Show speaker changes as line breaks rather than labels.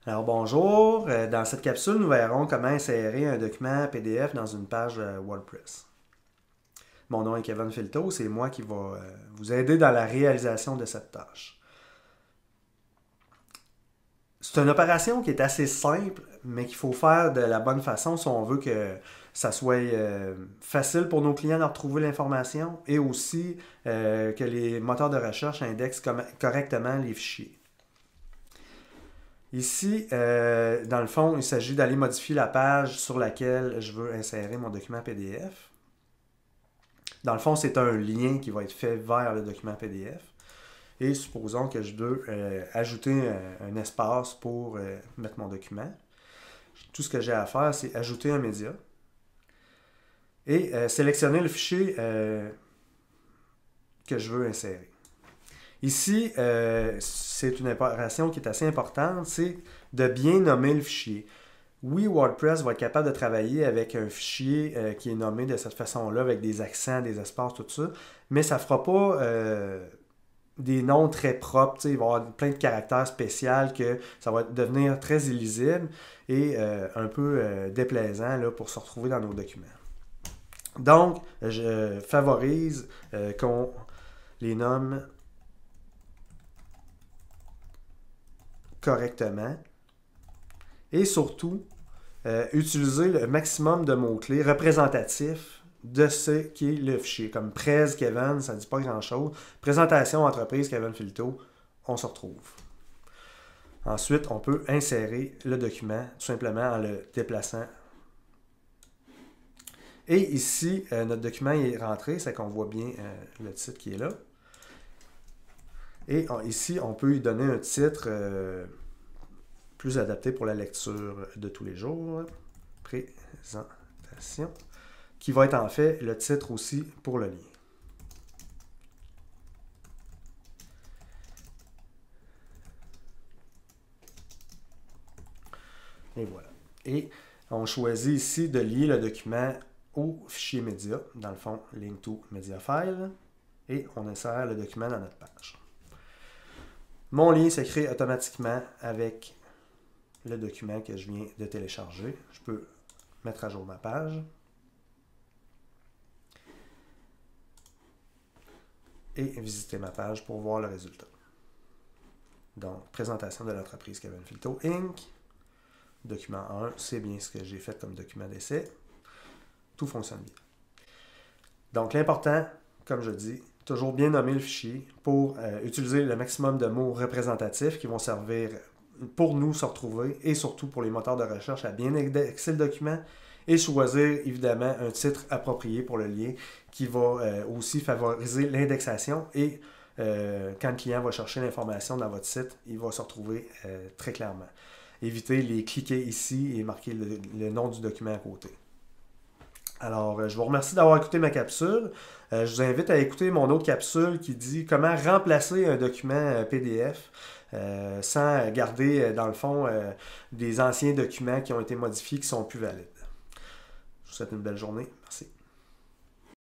Alors bonjour, dans cette capsule, nous verrons comment insérer un document PDF dans une page WordPress. Mon nom est Kevin Filto, c'est moi qui va vous aider dans la réalisation de cette tâche. C'est une opération qui est assez simple, mais qu'il faut faire de la bonne façon si on veut que ça soit facile pour nos clients de retrouver l'information et aussi que les moteurs de recherche indexent correctement les fichiers. Ici, dans le fond, il s'agit d'aller modifier la page sur laquelle je veux insérer mon document PDF. Dans le fond, c'est un lien qui va être fait vers le document PDF. Et supposons que je veux ajouter un espace pour mettre mon document. Tout ce que j'ai à faire, c'est ajouter un média et sélectionner le fichier que je veux insérer. Ici, c'est une opération qui est assez importante, c'est de bien nommer le fichier. Oui, WordPress va être capable de travailler avec un fichier qui est nommé de cette façon-là, avec des accents, des espaces, tout ça, mais ça ne fera pas des noms très propres. Il va y avoir plein de caractères spéciaux que ça va devenir très illisible et un peu déplaisant là, pour se retrouver dans nos documents. Donc, je favorise qu'on les nomme correctement et surtout utiliser le maximum de mots-clés représentatifs de ce qui est le fichier. Comme Prez Kevin, ça ne dit pas grand-chose. Présentation entreprise Kevin Filto, on se retrouve. Ensuite, on peut insérer le document tout simplement en le déplaçant. Et ici, notre document est rentré, c'est qu'on voit bien le titre qui est là. Et ici, on peut lui donner un titre plus adapté pour la lecture de tous les jours. Présentation. Qui va être en fait le titre aussi pour le lien. Et voilà. Et on choisit ici de lier le document au fichier média, dans le fond, link to media file, et on insère le document dans notre page. Mon lien se crée automatiquement avec le document que je viens de télécharger. Je peux mettre à jour ma page. Et visiter ma page pour voir le résultat. Donc, présentation de l'entreprise Kevin Filto Inc. Document 1, c'est bien ce que j'ai fait comme document d'essai. Tout fonctionne bien. Donc, l'important, comme je dis, toujours bien nommer le fichier pour utiliser le maximum de mots représentatifs qui vont servir pour nous se retrouver et surtout pour les moteurs de recherche à bien indexer le document et choisir évidemment un titre approprié pour le lien qui va aussi favoriser l'indexation et quand le client va chercher l'information dans votre site, il va se retrouver très clairement. Évitez les cliquer ici et marquer le nom du document à côté. Alors, je vous remercie d'avoir écouté ma capsule. Je vous invite à écouter mon autre capsule qui dit comment remplacer un document PDF sans garder, dans le fond, des anciens documents qui ont été modifiés qui ne sont plus valides. Je vous souhaite une belle journée. Merci.